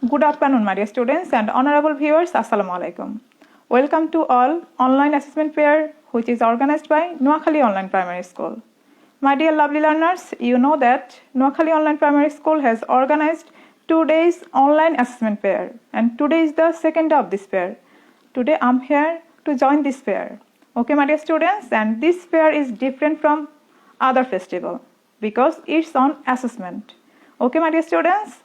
Good afternoon, my dear students and honorable viewers. Assalamu alaikum. Welcome to all online assessment fair, which is organized by Noakhali Online Primary School. My dear lovely learners, you know that Noakhali Online Primary School has organized 2 days online assessment fair, and today is the second day of this fair. Today I'm here to join this fair. Okay, my dear students, and this fair is different from other festival because it's on assessment. Okay, my dear students.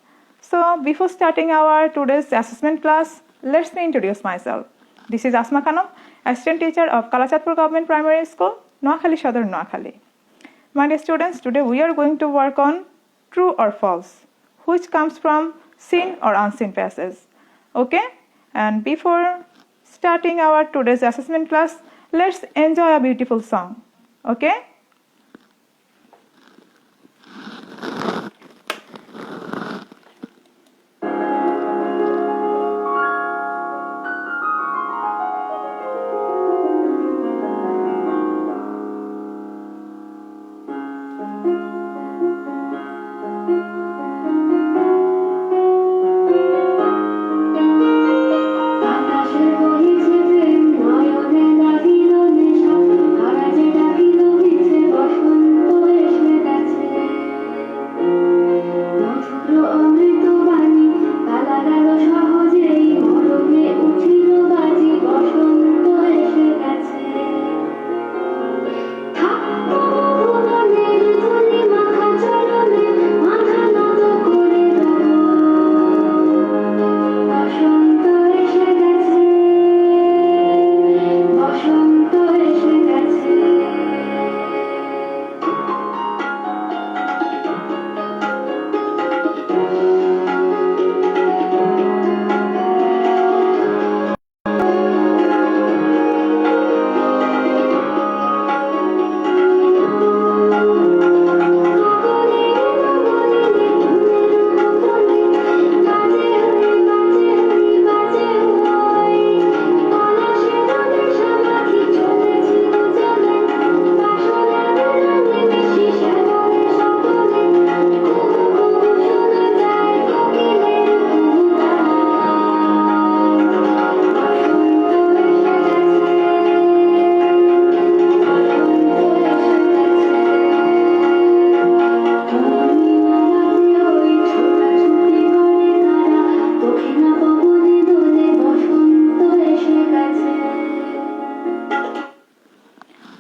So before starting our today's assessment class, let me introduce myself. This is Asma Khanum, assistant teacher of Kalachatpur Government Primary School, Noakhali Sadar, Noakhali. My dear students, today we are going to work on true or false, which comes from seen or unseen passage. Okay? And before starting our today's assessment class, let's enjoy a beautiful song. Okay?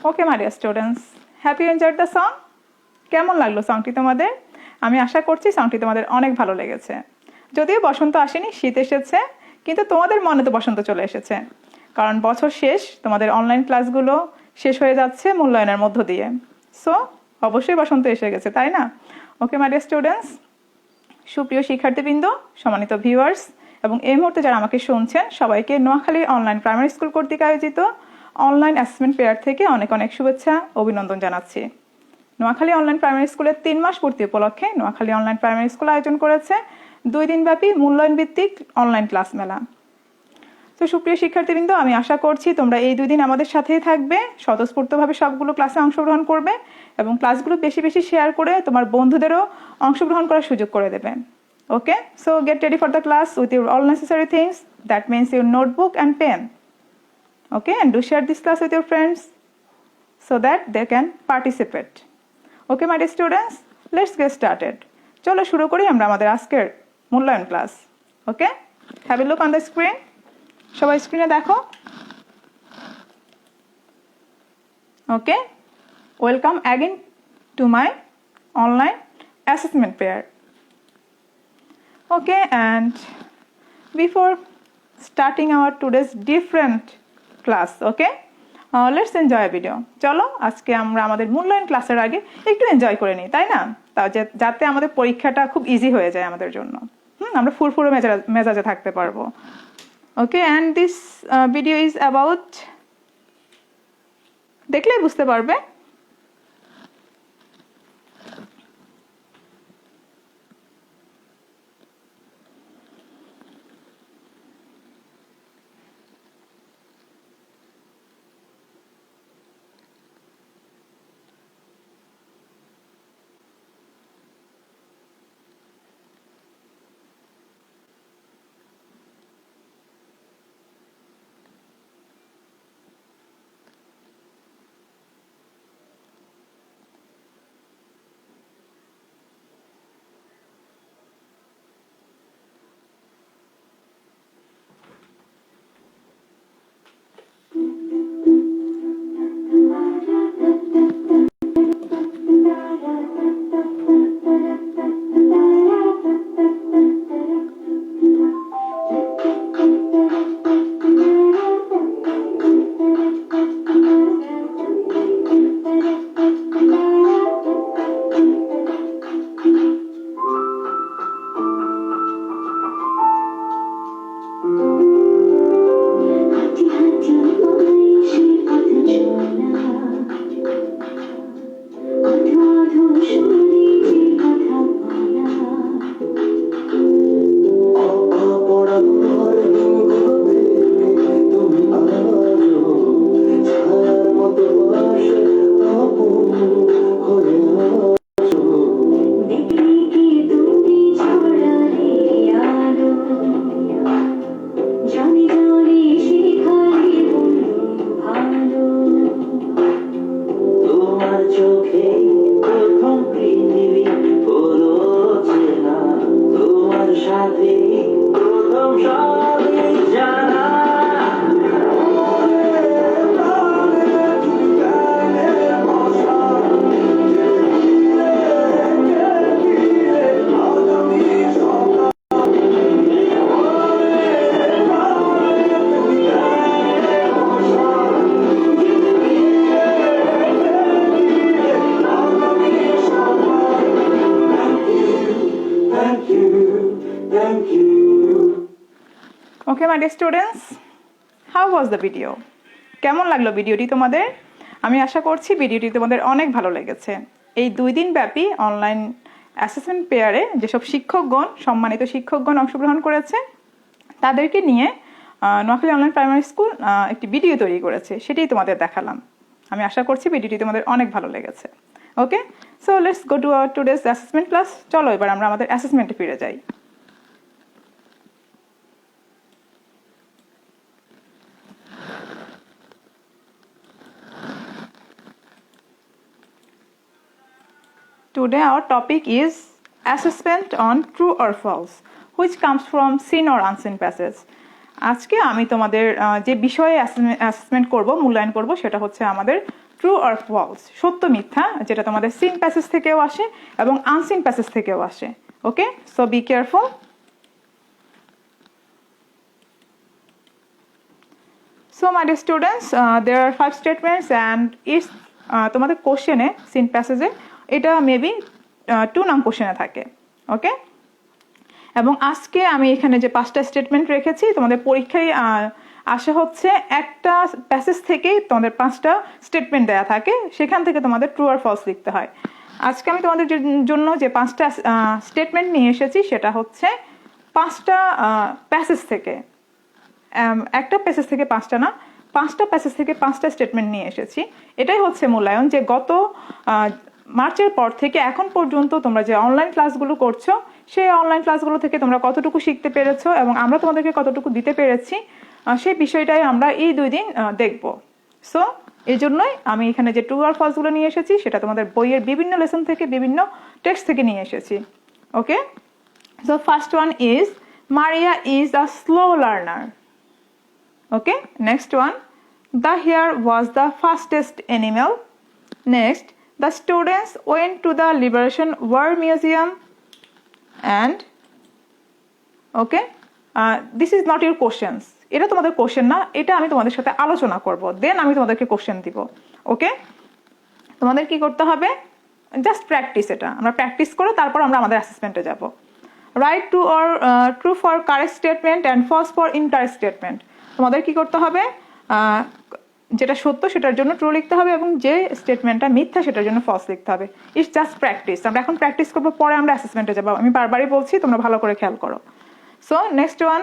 Okay my dear students, happy enjoyed the song. কেমন লাগলো সংটি তোমাদের? আমি আশা করছি সংটি তোমাদের অনেক ভালো লেগেছে। যদিও বসন্ত আসেনি, শীত এসেছে, কিন্তু তোমাদের মনে তো বসন্ত চলে এসেছে, কারণ বছর শেষ, তোমাদের অনলাইন ক্লাসগুলো শেষ হয়ে যাচ্ছে মূল্যায়নের মধ্য দিয়ে। সো অবশ্যই বসন্ত এসে গেছে, তাই না? ওকে মাই ডিয়ার স্টুডেন্টস, সুপ্রিয় শিক্ষার্থীবৃন্দ, সম্মানিত ভিউয়ার্স এবং এই মুহূর্তে যারা আমাকে শুনছেন, সবাইকে নোয়াখালী অনলাইন প্রাইমারি স্কুল কর্তৃক আয়োজিত অনলাইন অ্যাসেসমেন্ট ফেয়ার থেকে অনেক অনেক শুভেচ্ছা, অভিনন্দন জানাচ্ছি। নোয়াখালী অনলাইন প্রাইমারি স্কুলের 3 মাস পূর্তি উপলক্ষে নোয়াখালী অনলাইন প্রাইমারি স্কুল আয়োজন করেছে 2 দিনব্যাপী মূল্যায়ন ভিত্তিক অনলাইন ক্লাস মেলা। তো সুপ্রিয় শিক্ষার্থীবৃন্দ, আমি আশা করছি তোমরা এই 2 দিন আমাদের সাথেই থাকবে, স্বতঃস্ফূর্তভাবে সবগুলো ক্লাসে অংশগ্রহণ করবে এবং ক্লাসগুলো বেশি বেশি শেয়ার করে তোমার বন্ধুদেরও অংশগ্রহণ করার সুযোগ করে দেবে। Okay, so get ready for the class with your all necessary things, that means your notebook and pen. Okay, and do share this class with your friends so that they can participate. Okay, my dear students, let's get started. চলো শুরু করি আমরা আমাদের আজকের মূল্যায়ন class. Okay, have a look on the screen. সবাই স্ক্রিনে দেখো। Okay, welcome again to my online assessment fair. Okay, and before starting our today's different class, okay, let's enjoy video. চলো আজকে আমরা আমাদের মূল্যায়ন ক্লাসের আগে একটু এনজয় করে নিই, তাই না? যাতে আমাদের পরীক্ষাটা খুব ইজি হয়ে যায় আমাদের জন্য। আমরা ফুরফুরে মেজাজে থাকতে পারবো। Okay, and this video is about, দেখলেই বুঝতে পারবে। Okay my dear students, how was the video? কেমন লাগলো ভিডিওটি তোমাদের? আমি আশা করছি ভিডিওটি তোমাদের অনেক ভালো লেগেছে। এই 2 দিন ব্যাপী অনলাইন অ্যাসেসমেন্ট পেয়ারে যেসব শিক্ষকগণ, সম্মানিত শিক্ষকগণ অংশগ্রহণ করেছে, তাদেরকে নিয়ে নোয়াখালী অনলাইন প্রাইমারি স্কুল একটি ভিডিও তৈরি করেছে, সেটাই তোমাদের দেখালাম। আমি আশা করছি ভিডিওটি তোমাদের অনেক ভালো লেগেছে। Okay, so let's go to our today's assessment class. চলো এবার আমরা আমাদের অ্যাসেসমেন্টে ফিরে যাই। Today our topic is assessment on true or false, which comes from seen or unseen passage. আজকে আমি তোমাদের যে বিষয়ে অ্যাসেসমেন্ট করব, মূল্যায়ন করব, সেটা হচ্ছে আমাদের ট্রু অর ফলস, সত্য মিথ্যা, যেটা তোমাদের সিন প্যাসেজ থেকেও আসে এবং আনসিন প্যাসেজ থেকেও আসে। Okay, so be careful. So my dear students, there are 5 statements and it's তোমাদের কোশ্চেনে সিন প্যাসেজে এটা মেবি 2 নং কোশ্চেনে থাকে। ওকে, এবং আজকে আমি এখানে যে 5টা স্টেটমেন্ট রেখেছি, তোমাদের পরীক্ষায় আসা হচ্ছে একটা প্যাসেজ থেকেই তোমাদের 5টা স্টেটমেন্ট দেয়া থাকে, সেখান থেকে তোমাদের ট্রু আর ফলস লিখতে হয়। আজকে আমি তোমাদের জন্য যে 5টা স্টেটমেন্ট নিয়ে এসেছি সেটা হচ্ছে 5টা প্যাসেজ থেকে, একটা প্যাসেজ থেকে 5টা না, 5টা প্যাসেজ থেকে 5টা স্টেটমেন্ট নিয়ে এসেছি। এটাই হচ্ছে মূল্যায়ন, যে গত মার্চের পর থেকে এখন পর্যন্ত তোমরা যে অনলাইন ক্লাসগুলো করছো, সেই অনলাইন ক্লাসগুলো থেকে তোমরা কতটুকু শিখতে পেরেছো এবং আমরা তোমাদেরকে কতটুকু দিতে পেরেছি, সেই বিষয়টাই আমরা এই 2 দিন দেখব। সো এই জন্যই আমি এখানে যে ট্রু আর ফলসগুলো নিয়ে এসেছি সেটা তোমাদের বইয়ের বিভিন্ন লেসন থেকে, বিভিন্ন টেক্সট থেকে নিয়ে এসেছি। Okay, so first one is Maria is a slow learner. Okay, next one, the hare was the fastest animal. Next, the students went to the Liberation War Museum. And okay, this is not your questions. এটা তোমাদের question না, এটা আমি তোমাদের সাথে আলোচনা করব, দেন আমি তোমাদেরকে কোশ্চেন দিব। ওকে, তোমাদের কি করতে হবে? জাস্ট প্র্যাকটিস, এটা আমরা প্র্যাকটিস করে তারপর আমরা আমাদের অ্যাসেসমেন্টে যাব। Write T or true for correct statement and false for incorrect statement. তোমাদের কি করতে হবে? যেটা সত্য সেটার জন্য ট্রু লিখতে হবে এবং যে স্টেটমেন্টটা মিথ্যা সেটার জন্য ফলস লিখতে হবে। It's just practice. আমরা এখন প্র্যাকটিস করবো, পরে আমরা অ্যাসেসমেন্টে যাবো। আমি বারবারই বলছি, তোমরা ভালো করে খেয়াল করো। So next one,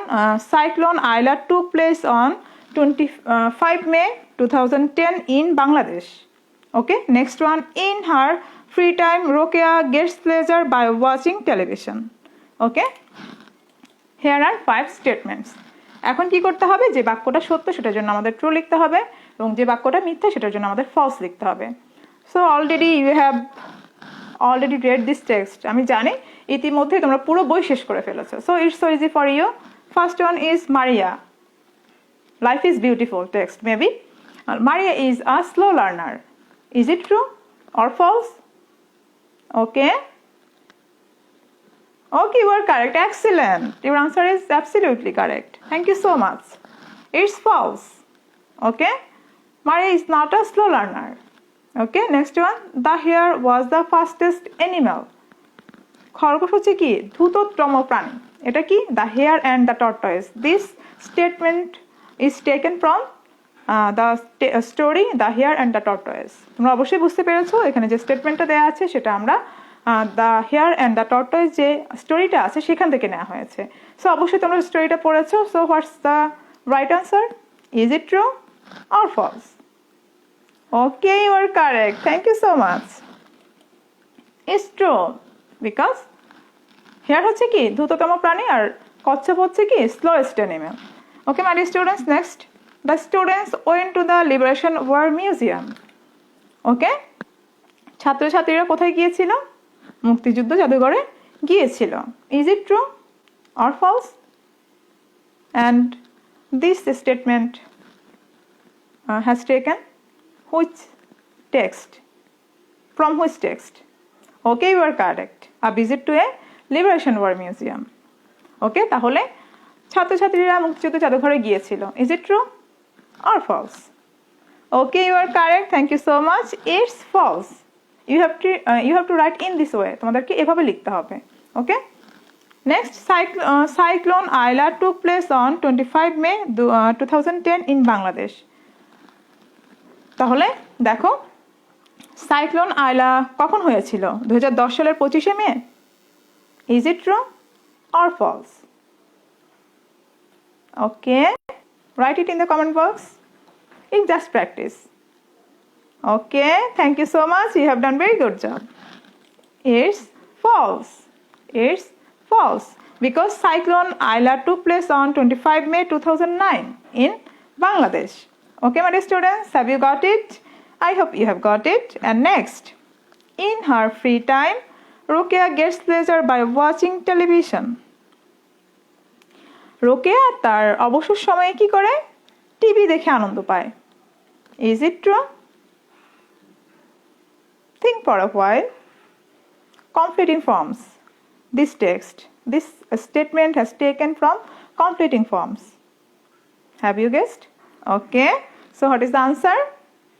cyclone Aila took place on 25 May 2010 in Bangladesh. Okay, next one, in her free time Rokeya gets pleasure by watching television. Okay, here are 5 statements. এখন কি করতে হবে? যে বাক্যটা সত্য সেটার জন্য আমাদের ট্রু লিখতে হবে এবং যে বাক্যটা মিথ্যা সেটার জন্য আমাদের ফলস লিখতে হবে। So already you have already read this text. আমি জানি ইতিমধ্যে তোমরা পুরো বই শেষ করে ফেলেছো। So it's so easy for you. First one is Maria, life is beautiful text maybe. Maria is a slow learner. Is it true or false? Okay, okay, you are correct. Excellent. Your answer is absolutely correct. Thank you so much. It's false. Okay, Maria is not a slow learner. Okay, next one, the hare was the fastest animal. খরগোশ হচ্ছে কি? দ্রুততম প্রাণী। এটা কি? The hare and the tortoise. This statement is taken from the story The Hare and the Tortoise. তোমরা অবশ্যই বুঝতে পেরেছো, এখানে যে স্টেটমেন্টটা দেওয়া আছে সেটা আমরা the hare and the tortoise যে স্টোরিটা আছে সেখান থেকে নেওয়া হয়েছে। সো অবশ্যই তোমরা স্টোরিটা পড়েছো। So what's the right answer? Is it true or false? Okay, you are correct. Thank you so much. It's true, because hare হচ্ছে কি? দ্রুততম প্রাণী, আর কচ্ছপ হচ্ছে কি? Slowest animal. Okay my dear students, next, the students went to the liberation war museum. Okay, ছাত্রছাত্রীরা কোথায় গিয়েছিল? মুক্তিযুদ্ধ জাদুঘরে গিয়েছিল। Is it true or false? And this statement has taken which text? From which text? Okay, you are correct. A visit to a liberation war museum. Okay, তাহলে ছাত্রছাত্রীরা মুক্তিযুদ্ধ জাদুঘরে গিয়েছিল। Is it true or false? Okay, you are correct. Thank you so much. It's false. You have to write in this way. তোমাদেরকে এভাবে লিখতে হবে। ওকে, Next, Cyclone Aila took place on 25 May 2010 in Bangladesh. তাহলে দেখো cyclone আইলা কখন হয়েছিল? 2010 সালের 25শে মে। Is it true or false? Okay, write it in the comment box. It's just practice. Okay, thank you so much. You have done very good job. It's false. It's false because Cyclone Aila took place on 25 May 2009 in Bangladesh. Okay, my dear students, have you got it? I hope you have got it. And next, in her free time, Rukia gets pleasure by watching television. Rukia তার অবসর সময়ে কি করে? TV দেখে আনন্দ পায়। Is it true? Think for a while. Completing forms. This statement has taken from completing forms. Have you guessed? Okay. So what is the answer?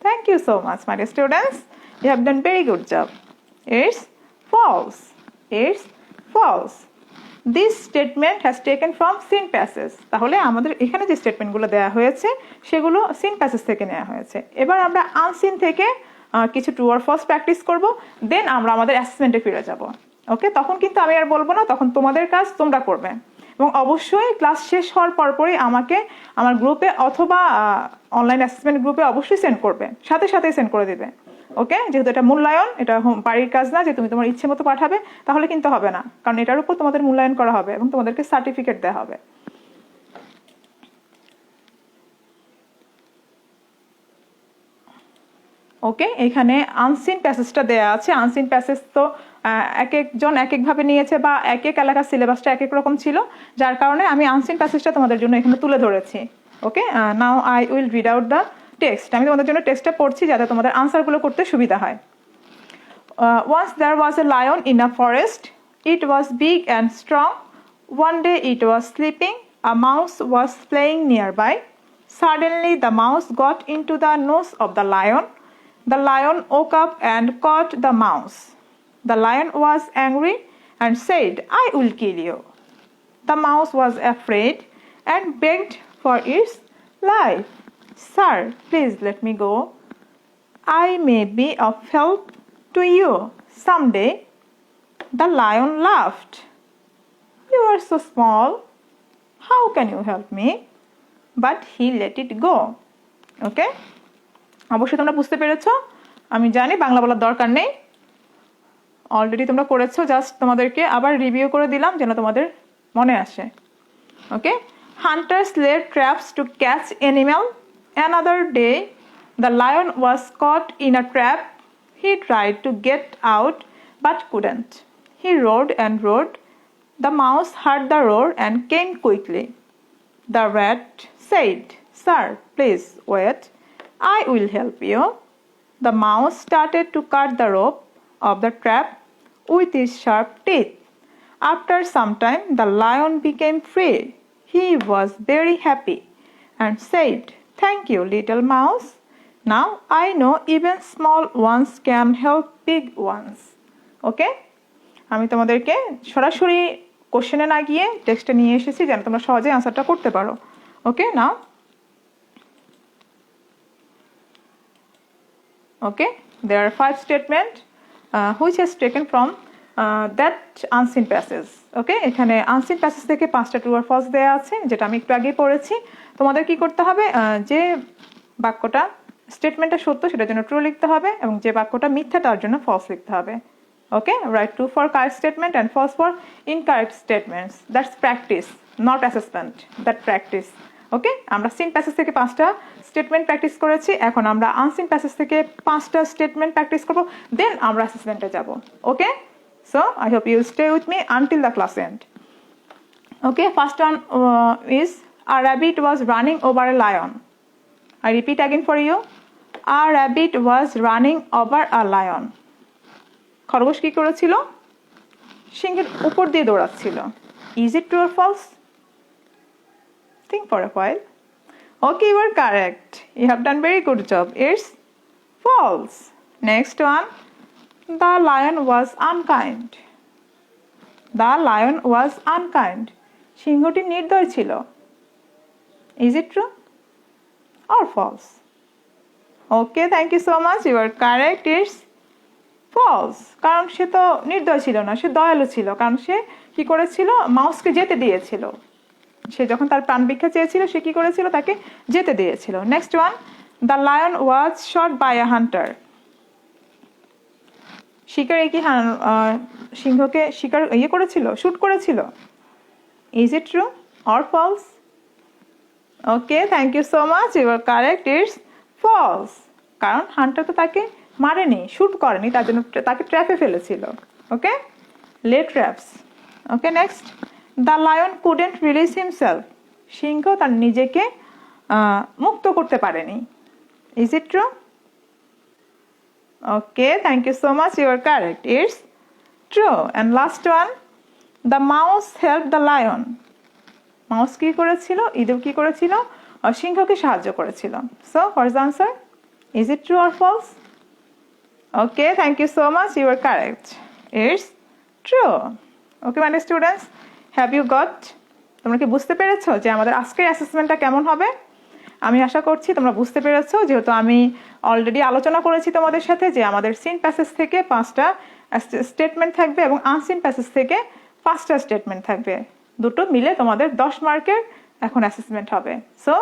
Thank you so much, my dear students. You have done very good job. It's false. It's false. This statement has taken from seen passage. তাহলে আমাদের এখানে যে স্টেটমেন্টগুলো দেওয়া হয়েছে সেগুলো seen passage থেকে নেওয়া হয়েছে। এবার আমরা আনসিন থেকে কিছু ট্রু অর ফলস প্র্যাকটিস করব, দেন আমরা আমাদের অ্যাসেসমেন্টে ফিরে যাব। ওকে, তখন কিন্তু আমি আর বলবো না, তখন তোমাদের কাজ তোমরা করবে। এবং অবশ্যই ক্লাস শেষ হওয়ার পরপরই আমাকে আমার গ্রুপে অথবা অনলাইন অ্যাসেসমেন্ট গ্রুপে অবশ্যই সেন্ড করবে, সাথে সাথে সেন্ড করে দিবে। ওকে, যেহেতু এটা মূল্যায়ন, এটা বাড়ির কাজ না যে তুমি তোমার ইচ্ছে মতো পাঠাবে, তাহলে কিন্তু হবে না, কারণ এটার উপর তোমাদের মূল্যায়ন করা হবে এবং তোমাদেরকে সার্টিফিকেট দেওয়া হবে। ওকে, এখানে আনসিন প্যাসেজটা দেয়া আছে। আনসিন প্যাসেজ তো এক একজন এক একভাবে নিয়েছে বা এক এক এলাকার সিলেবাসটা এক এক রকম ছিল, যার কারণে আমি আনসিন প্যাসেজটা তোমাদের জন্য এখানে তুলে ধরেছি। Okay, now I will read out the text. আমি তোমাদের জন্য টেক্সটটা পড়ছি যাতে তোমাদের আনসারগুলো করতে সুবিধা হয়। Once there was a lion in a forest. It was big and strong. One day it was sleeping. A mouse was playing nearby. Suddenly the mouse got into the nose of the lion. The lion woke up and caught the mouse. The lion was angry and said, "I will kill you." The mouse was afraid and begged for its life. "Sir, please let me go. I may be of help to you someday." The lion laughed. "You are so small. How can you help me?" But he let it go. Okay? অবশ্যই তোমরা বুঝতে পেরেছো। আমি জানি বাংলা বলার দরকার নেই, already তোমরা করেছো, জাস্ট তোমাদেরকে আবার রিভিউ করে দিলাম যেন তোমাদের মনে আসে। ওকে, hunters laid traps to catch animal. Another day the lion was caught in a trap. He tried to get out but couldn't. He roared and roared. The mouse heard the roar and came quickly. The rat said, "Sir, please wait. I will help you." The mouse started to cut the rope of the trap with his sharp teeth. After some time, the lion became free. He was very happy and said, "Thank you, little mouse. Now I know even small ones can help big ones." ওকে, আমি তোমাদেরকে সরাসরি কোশ্চেনে না গিয়ে টেক্সটে নিয়ে এসেছি যেন তোমরা সহজে আনসারটা করতে পারো। ওকে, নাও okay, there are 5 statements which has taken from that unseen passage. ওকে, এখানে আনসিন প্যাসেজ থেকে 5টা ট্রু আর ফলস দেওয়া আছে, যেটা আমি একটু আগে পড়েছি। তোমাদের কি করতে হবে, যে বাক্যটা স্টেটমেন্টটা সত্য সেটার জন্য ট্রু লিখতে হবে এবং যে বাক্যটা মিথ্যা তার জন্য ফলস লিখতে হবে। Okay, write true for correct statement and false for incorrect statements. That's practice, not assessment, that practice. Okay, আমরা সিন প্যাসেজ থেকে 5টা স্টেটমেন্ট প্র্যাকটিস করেছি, এখন আমরা আনসিন প্যাসেজ থেকে 5টা স্টেটমেন্ট প্র্যাকটিস করব, দেন আমরা অ্যাসেসমেন্টে যাব। ওকে, so I hope you stay with me until the class end. Okay, first one is a rabbit was running over a lion. I repeat again for you. A rabbit was running over a lion. খরগোশ কি করেছিল? সিংহের উপর দিয়ে দৌড়াচ্ছিল। Is it true or false? Think for a while. Okay, you are correct. You have done very good job. It's false. Next one. The lion was unkind. The lion was unkind, সিংহটি নির্দয় ছিল। Is it true or false? Okay, thank you so much, you are correct, it's false. কারণ সে তো নির্দয় ছিল না, সে দয়ালু ছিল, কারণ সে কি করেছিল, মাউসকে যেতে দিয়েছিল। সে যখন তার প্রাণ ভিক্ষা চেয়েছিল, সে কি করেছিল, তাকে যেতে দিয়েছিল। Next one, the lion was shot by a hunter, শিকারে কি সিংহকে শিকার করেছিল, শুট করেছিল। Is it true or false? Okay, thank you so much, you are correct, it's false. কারণ হান্টার তো তাকে মারেনি, শুট করেনি, তার জন্য তাকে ট্র্যাপে ফেলেছিল। Okay, lay traps. Okay, next, the lion couldn't release himself, সিংহ তার নিজেকে মুক্ত করতে পারেনি। Is it true? Okay, thank you so much, you are correct, it's true. And last one, the mouse help the lion, mouse কি করেছিল, ইঁদুর কি করেছিল, সিংহকে সাহায্য করেছিল। So what is the answer? Is it true or false? Okay, thank you so much, you are correct, it's true. Okay my students, have you got, তোমরা কি বুঝতে পেরেছো যে আমাদের আজকের অ্যাসেসমেন্টটা কেমন হবে? আমি আশা করছি তোমরা বুঝতে পেরেছো, যেহেতু আমি অলরেডি আলোচনা করেছি তোমাদের সাথে যে আমাদের সিন প্যাসেজ থেকে 5টা স্টেটমেন্ট থাকবে এবং আনসিন প্যাসেজ থেকে 5টা স্টেটমেন্ট থাকবে। দুটো মিলে তোমাদের 10 মার্কের এখন অ্যাসেসমেন্ট হবে। So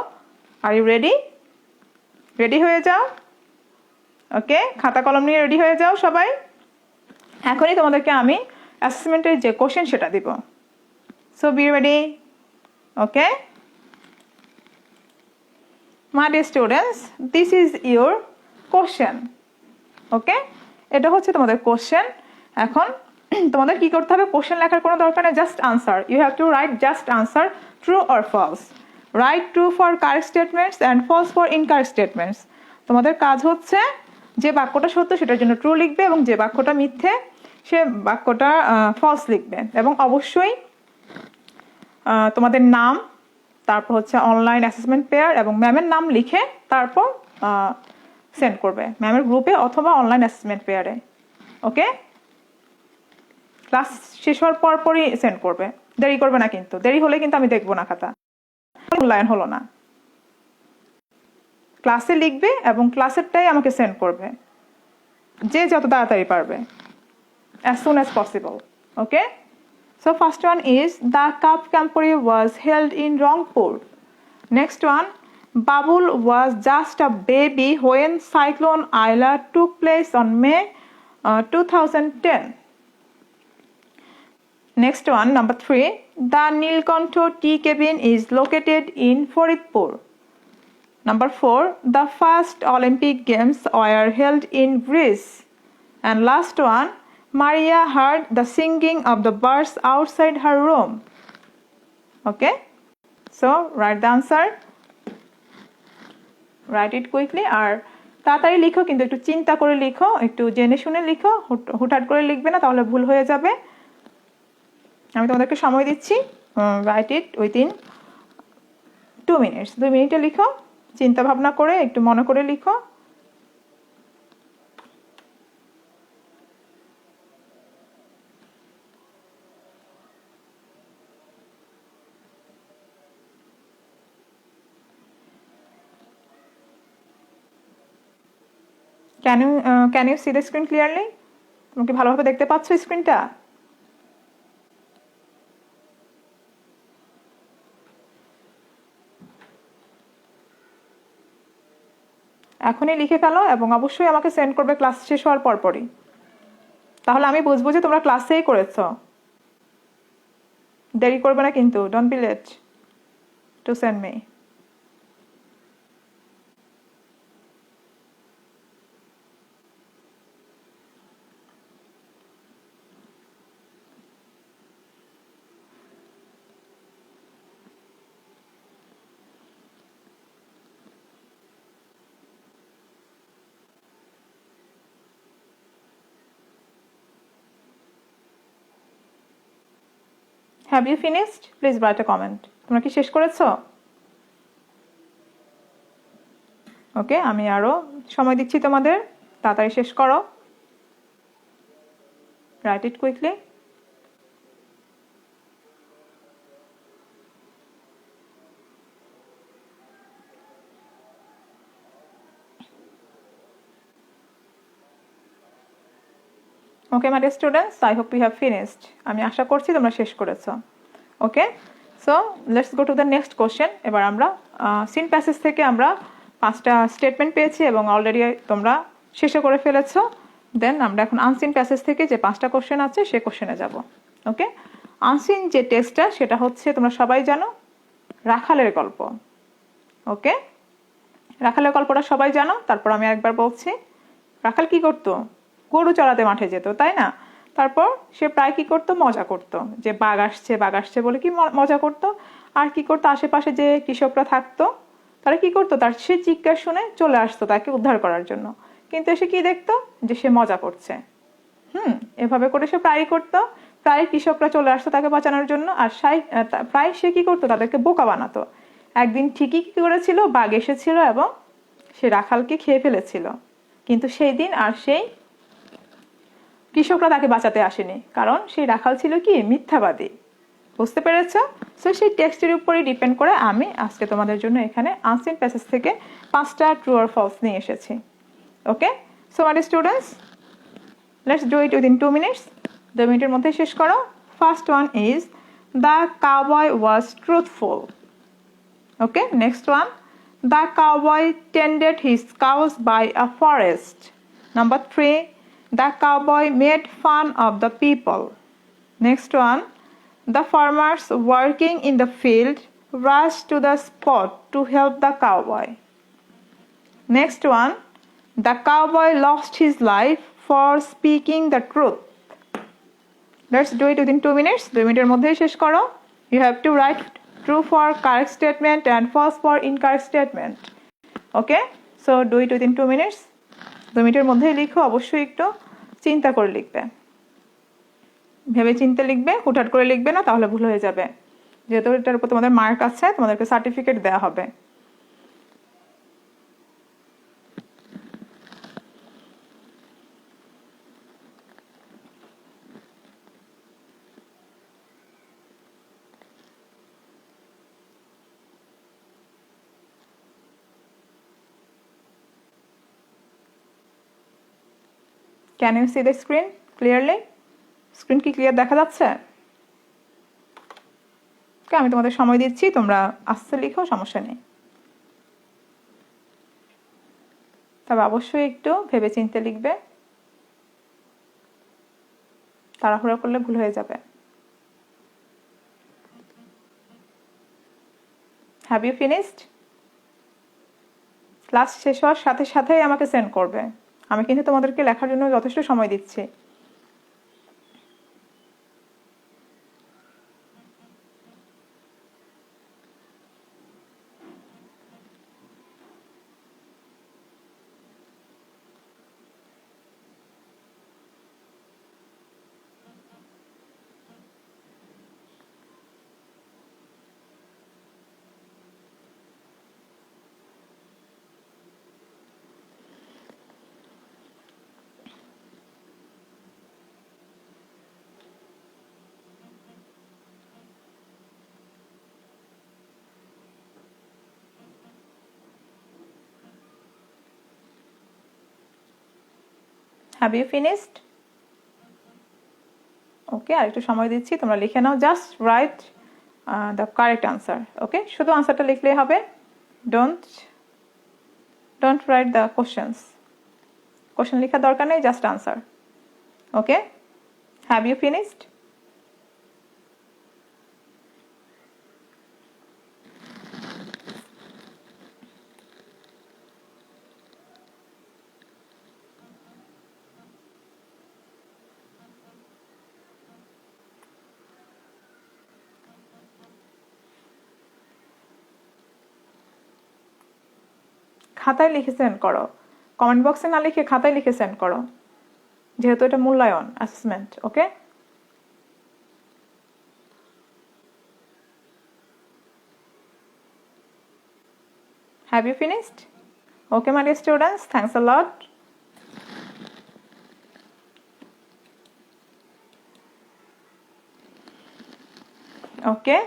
are you ready? Ready হয়ে যাও। ওকে, খাতা কলম নিয়ে রেডি হয়ে যাও সবাই। এখনই তোমাদেরকে আমি অ্যাসেসমেন্টের যে কোশ্চেন সেটা দিব। So be ready. Okay my dear students, this is your question. Okay, এটা হচ্ছে তোমাদের কোশ্চেন। এখন তোমাদের কি করতে হবে, কোশ্চেন লেখার কোনো দরকার নেই, just answer. You have to write just answer, true or false. Write true for correct statements and false for incorrect statements. তোমাদের কাজ হচ্ছে যে বাক্যটা সত্য সেটার জন্য ট্রু লিখবে এবং যে বাক্যটা মিথ্যে সে বাক্যটা ফলস লিখবে। এবং অবশ্যই তোমাদের নাম, তারপর হচ্ছে অনলাইন অ্যাসেসমেন্ট পেয়ার এবং ম্যামের নাম লিখে তারপর সেন্ড করবে ম্যামের গ্রুপে অথবা অনলাইন অ্যাসেসমেন্ট পেয়ারে। ওকে, ক্লাস শেষ হওয়ার পরই সেন্ড করবে, দেরি করবে না কিন্তু। দেরি হলে কিন্তু আমি দেখবো না খাতা, মূল্যায়ন হলো না। ক্লাসে লিখবে এবং ক্লাসেরটাই আমাকে সেন্ড করবে, যে যত তাড়াতাড়ি পারবে, as soon as possible. Okay, so first one is the Cup Camporee was held in Rangpur. Next one, Babul was just a baby when Cyclone Aila took place on May 2010. Next one, number 3, the Nilkantho Tea Cabin is located in Faridpur. Number 4, the first Olympic Games were held in Greece. And last one, Maria heard the singing of the birds outside her room. Okay, so write the answer, write it quickly. আর তাড়াতাড়ি লিখো, কিন্তু একটু চিন্তা করে লিখো, একটু জেনে শুনে লিখো, হুটহাট করে লিখবে না, তাহলে ভুল হয়ে যাবে। আমি তোমাদেরকে সময় দিচ্ছি, রাইট ইট উইথিন 2 minutes। 2 মিনিটে লিখো, চিন্তা ভাবনা করে একটু মনে করে লিখো। Can you see the screen clearly? তুমি কি ভালোভাবে দেখতে পাচ্ছ স্ক্রিনটা? এখনই লিখে ফেলো এবং অবশ্যই আমাকে সেন্ড করবে ক্লাস শেষ হওয়ার পরপরই, তাহলে আমি বুঝবো যে তোমরা ক্লাসেই করেছো। দেরি করবে না কিন্তু, don't be late to send me. Have you finished? Please write a comment. তোমরা কি শেষ করেছো? ওকে, আমি আরো সময় দিচ্ছি তোমাদের, তাড়াতাড়ি শেষ করো। Write it quickly. Okay my dear students, I hope you have finished. আমি আশা করছি তোমরা শেষ করেছো। Okay, so let's go to the next question. এবার আমরা সিন প্যাসেজ থেকে আমরা 5টা স্টেটমেন্ট পেয়েছি এবং অলরেডি তোমরা শেষে করে ফেলেছো। দেন আমরা এখন আনসিন প্যাসেজ থেকে যে 5টা কোশ্চেন আছে সে কোশ্চেনে যাব। ওকে, আনসিন যে টেক্সটটা সেটা হচ্ছে তোমরা সবাই জানো রাখালের গল্প। ওকে, রাখালের গল্পটা সবাই জানো। তারপর আমি একবার বলছি, রাখাল কি করতো? গরু চড়াতে মাঠে যেত, তাই না? তারপর সে প্রায় কি করতো? মজা করতো, যে বাঘ আসছে বলে কি মজা করতো। আর কি করতো? আশেপাশে যে কৃষকরা থাকতো তারা কি করতো? তার সে চিৎকার শুনে চলে আসতো তাকে উদ্ধার করার জন্য, কিন্তু এসে কি দেখতো? যে সে মজা করছে। এভাবে করে সে প্রায়ই করতো। প্রায় কৃষকরা চলে আসতো তাকে বাঁচানোর জন্য, আর প্রায় সে কি করতো? তাদেরকে বোকা বানাতো। একদিন ঠিকই কি করেছিল? বাঘ এসেছিল এবং সে রাখালকে খেয়ে ফেলেছিল। কিন্তু সেই দিন আর সেই কৃষকরা তাকে বাঁচাতে আসেনি, কারণ সেই রাখাল ছিল কি? মিথ্যাবাদী। বুঝতে পেরেছ? সো সেই টেক্সটের উপরই ডিপেন্ড করে আমি আজকে তোমাদের জন্য এখানে আনসিন প্যাসেজ থেকে 5টা ট্রু অর ফলস নিয়ে এসেছি। Okay, so my students, let's do it within 2 minutes. 2 মিনিটের মধ্যে শেষ করো। First one is the cowboy was truthful. Okay, next one, the cowboy tended his cows by a forest. Number 3, the cowboy made fun of the people. Next one, the farmers working in the field rushed to the spot to help the cowboy. Next one, the cowboy lost his life for speaking the truth. Let's do it within 2 minutes. 2 মিনিটের মধ্যেই শেষ করো। You have to write true for correct statement and false for incorrect statement. Okay, so do it within 2 minutes. 2 মিনিটের মধ্যেই লিখো। অবশ্যই একটু চিন্তা করে লিখবে, ভেবে চিন্তে লিখবে, হুটহাট করে লিখবে না, তাহলে ভুল হয়ে যাবে। যেহেতু এটার উপর তোমাদের মার্ক আছে, তোমাদেরকে সার্টিফিকেট দেওয়া হবে। Can you see the screen clearly? Screen কি ক্লিয়ার দেখা যাচ্ছে? আমি তোমাদের সময় দিচ্ছি, তোমরা আস্তে লিখো, সমস্যা নেই। তবে অবশ্যই একটু ভেবে চিন্তে লিখবে, তাড়াহুড়ো করলে ভুল হয়ে যাবে। Have you finished? ক্লাস শেষ হওয়ার সাথে সাথেই আমাকে সেন্ড করবে। আমি কিন্তু তোমাদেরকে লেখার জন্য যথেষ্ট সময় দিচ্ছি। Have you finished? ওকে, আর একটু সময় দিচ্ছি, তোমরা লিখে নাও। Just write the correct answer. Okay, শুধু আনসারটা লিখলেই হবে। Don't write the questions. Question লেখার দরকার নেই, just answer. Okay, have you finished? খাতায় লিখে সেন্ড করো, কমেন্ট বক্সে না লিখে খাতায় লিখে সেন্ড করো, যেহেতু এটা মূল্যায়ন, assessment. Okay, have you finished? Okay my dear students, thanks a lot. Okay,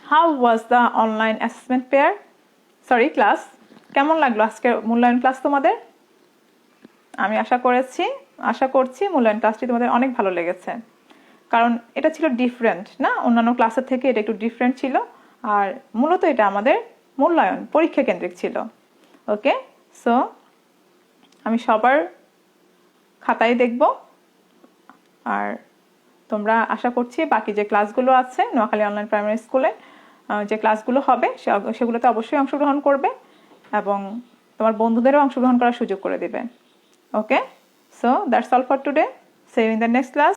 how was the online assessment pair? Sorry, class. কেমন লাগলো আজকের মূল্যায়ন ক্লাস তোমাদের? আমি আশা করছি মূল্যায়ন ক্লাসটি তোমাদের অনেক ভালো লেগেছে, কারণ এটা ছিল ডিফারেন্ট না, অন্যান্য ক্লাসের থেকে এটা একটু ডিফারেন্ট ছিল। আর মূলত এটা আমাদের মূল্যায়ন পরীক্ষা কেন্দ্রিক ছিল। ওকে, সো আমি সবার খাতায় দেখব। আর তোমরা আশা করছি বাকি যে ক্লাসগুলো আছে নোয়াখালী অনলাইন প্রাইমারি স্কুলে যে ক্লাসগুলো হবে সেগুলোতে অবশ্যই অংশগ্রহণ করবে এবং তোমার বন্ধুদেরও অংশগ্রহণ করার সুযোগ করে দিবে। Okay, so that's all for today. See you in the next class.